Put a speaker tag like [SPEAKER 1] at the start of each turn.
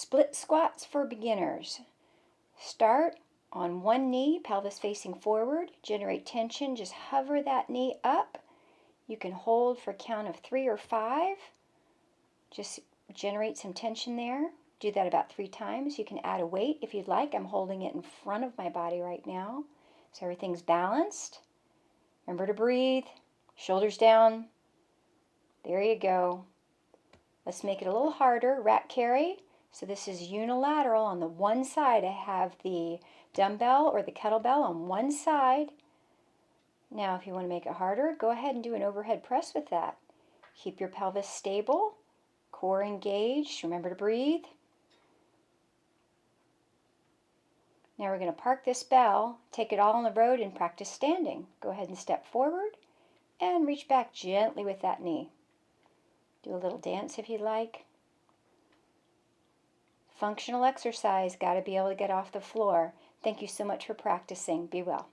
[SPEAKER 1] Split squats for beginners. Start on one knee, pelvis facing forward. Generate tension. Just hover that knee up. You can hold for a count of 3 or 5. Just generate some tension there. Do that about 3 times. You can add a weight if you'd like. I'm holding it in front of my body right now, so everything's balanced. Remember to breathe. Shoulders down. There you go. Let's make it a little harder. Rack carry. So this is unilateral. On the one side, I have the dumbbell or the kettlebell on one side. Now, if you want to make it harder, go ahead and do an overhead press with that. Keep your pelvis stable, core engaged. Remember to breathe. Now we're going to park this bell, take it all on the road, and practice standing. Go ahead and step forward and reach back gently with that knee. Do a little dance if you like. Functional exercise, got to be able to get off the floor. Thank you so much for practicing. Be well.